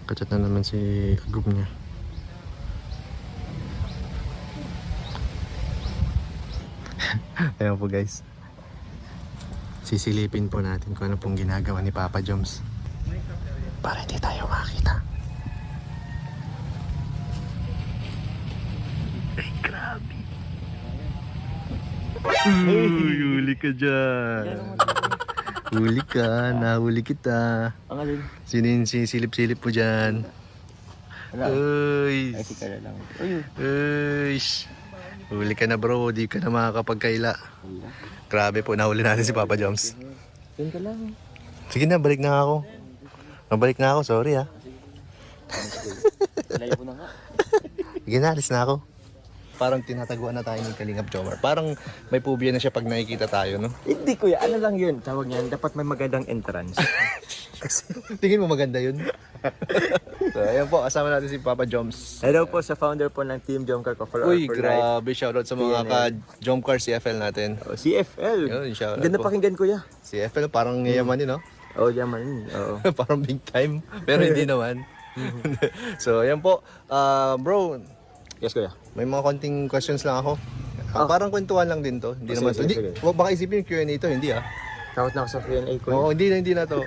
Kachat na naman si Agum niya. Ayan po guys. Sisilipin po natin kung ano pong ginagawa ni Papa Joms. Para hindi tayo makita. Ay, grabe. Uy, huli ka dyan. Huli ka, nahuli kita. Ang alin? Sino yung sisilip-silip mo dyan? Wala. Uy. Ay, si Kara lang. Uy. Uy. Huli ka na bro, di ka na makakapagkaila. Grabe po, nahuli natin si Papa Joms. Doon ka lang. Sige na, balik na ako. Mabalik na ako, sorry ha. Layo ko na nga. Sige na, alis na ako. Parang tinataguan na tayo ng Kalingap Jomar. Parang may phobia na siya pag nakikita tayo, no? Hindi kuya, ano lang yun? Tawag niyan, dapat may magandang entrance. Tingin mo maganda yun? So, ayan po, kasama natin si Papa Joms. Hello po sa founder po ng Team Jomcar ko for Uy, for life. grabe, shoutout sa mga ka-Jomcar CFL natin. Oh, CFL. Yun, shoutout Ganda po. pakinggan kuya. CFL, parang yaman yun, no? Oh, yaman yun. Oo. Parang big time, pero hindi naman. So, ayan po. Bro, Yes kuya. may mga konting questions lang ako. Parang kwentuhan lang din to. Hindi naman to. sige, Hindi, sige. baka isipin yung Q&A to, hindi ah. Takot na ako sa Q&A kuya. Oo, hindi na to.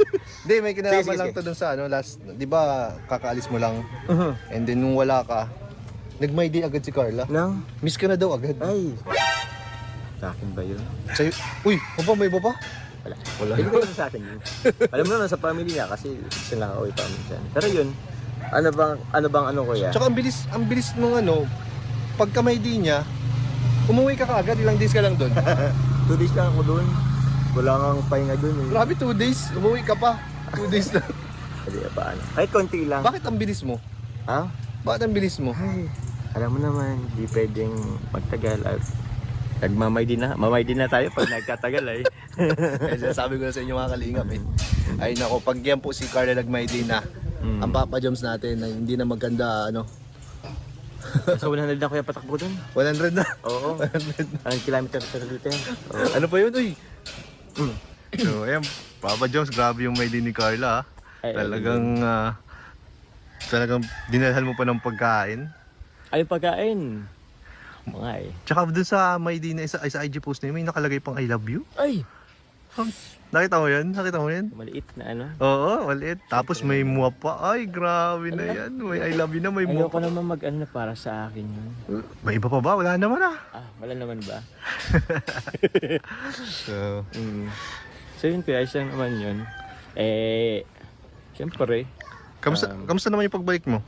Hindi, may kinalaman Sige, lang sige. to dun sa ano, last, di ba kakaalis mo lang, Uh-huh. and then nung wala ka, nag-my day agad si Carla. Nang? Miss ka na daw agad. Ay. Sa akin ba yun? Sa'yo, uy, may iba pa? Wala. Wala. Hindi ko sa akin yun. Alam mo naman sa family niya kasi sila ako pa minsan. Pero yun, ano bang kuya? Tsaka ang bilis nung ano, pagka may day niya, umuwi ka kaagad, ilang days ka lang doon. 2 days lang ako doon. Wala kang pahinga doon eh. Grabe, 2 days, umuwi ka pa. 2 days lang. Hindi pa ano. Kahit konti lang. Bakit ang bilis mo? Ha? Bakit ang bilis mo? Ay, alam mo naman, di pwedeng magtagal at mamay din na tayo pag nagkatagal ay. Kaya sabi ko na sa inyo mga kalingap eh. Ay nako, pag yan po si Carla nag-my day na, ang Papa Joms natin na hindi na maganda ano. So 100 na kuya patakbo doon. 100 na. Oo. 100 na. Anong kilometer sa dito yan? Oo. Ano pa yun, uy? So, ayan, Papa Joms, grabe yung may day ni Carla. Ay, Talagang dinalhan mo pa ng pagkain. Ay, pagkain. Mga eh. Tsaka dun sa may day na sa IG post na yun, may nakalagay pang I love you. Ay! Nakita mo yun? Nakita mo yun? Maliit na ano. Oo, maliit. Tapos may muwa pa. Ay, grabe na yan. May I love you na, may muwa Ayoko pa. naman mag-ano na para sa akin yun. May iba pa ba? Wala naman ah. Wala naman ba? So, So yun kuya, ayos lang naman yun. Siyempre, kamusta naman yung pagbalik mo?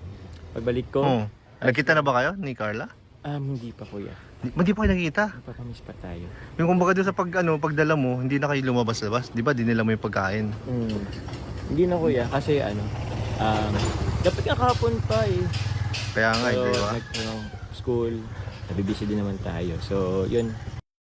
pagbalik ko, Oo. Nagkita na ba kayo ni Carla? hindi pa kuya. Hindi pa kayo nagkita. Papamiss pa tayo. Yung kumbaga doon sa pagdala mo, hindi na kayo lumabas-labas. Di ba? Dinala mo yung pagkain. Hindi na kuya, kasi dapat nga kahapon pa eh. Kaya nga, So, di ba? school, nabibisi din naman tayo. So, yun,